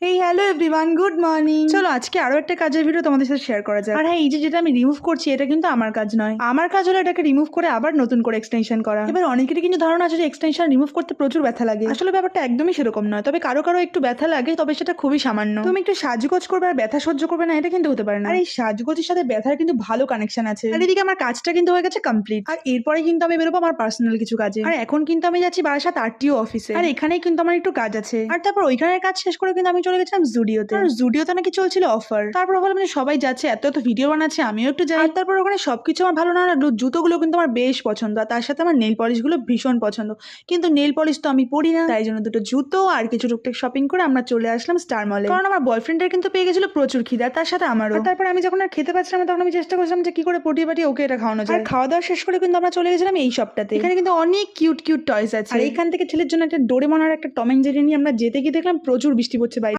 এই hello everyone, good morning. চলো আজকে আরো একটা কাজের ভিডিও তোমাদের সাথে শেয়ার করা যাক। আর হ্যাঁ, এই যেটা আমি রিমুভ করছি এটা কিন্তু আমার কাজ নয়। আমার কাজ হলো এটাকে রিমুভ করে আবার নতুন করে এক্সটেনশন করা। এবার অনেকেরই কিন্তু ধারণা আছে যে এক্সটেনশন রিমুভ করতে প্রচুর ব্যথা লাগে। আসলে ব্যাপারটা একদমই সেরকম নয়, তবে কারো কারো একটু ব্যথা লাগে, তবে সেটা খুবই সামান্য। তুমি একটু সাজগোজ করবে আর ব্যথা সহ্য করবে না, এটা কিন্তু হতে পারে না। আর এই সাজগোজের সাথে ব্যথার কিন্তু ভালো কানেকশন আছে। আর এদিকে আমার কাজটা কিন্তু হয়ে গেছে কমপ্লিট, আর এরপরে কিন্তু আমি বেরোবো আমার পার্সোনাল কিছু কাজে। আর এখন কিন্তু আমি যাচ্ছি বারাসাত আরটিও অফিসে, আর এখানেই কিন্তু আমার একটু কাজ আছে। আর তারপর ওইখানের কাজ শেষ করে কিন্তু আমি চলে গেছিলাম জুডিওতে। আর জুডিওতে নাকি চলছিল অফার। তারপর ভাবলাম যে সবাই যাচ্ছে, এত এত ভিডিও বানাচ্ছে, আমিও একটু যাই। আর তারপর ওখানে সবকিছু আমার ভালো না লাগলো, জুতোগুলো কিন্তু আমার বেশ পছন্দ, আর তার সাথে আমার নেল পলিশ গুলো ভীষণ পছন্দ। কিন্তু নেল পলিশ তো আমি পরি না, তাই জন্য দুটো জুতো আর কিছু টুকটাক শপিং করে আমরা চলে আসলাম স্টার মলে। কারণ আমার বয়ফ্রেন্ডের কিন্তু পেয়ে গেছিল প্রচুর খিদা, তার সাথে আমারও। আর তারপর আমি যখন আর খেতে পাচ্ছিলাম না, তখন আমি চেষ্টা করছিলাম যে কি করে পটিয়ে পাটিয়ে ওকে এটা খাওয়ানো যায়। আর খাওয়া দাওয়া শেষ করে কিন্তু আমরা চলে গেছিলাম এই শপটাতে। এখানে কিন্তু অনেক কিউট কিউট টয়স আছে। আর এখান থেকে ছেলের জন্য একটা ডোরেমন আর একটা টম এন্ড জেরি নিয়ে আমরা যেতে গিয়ে দেখলাম প্রচুর বৃষ্টি পড়ছে বাইরে।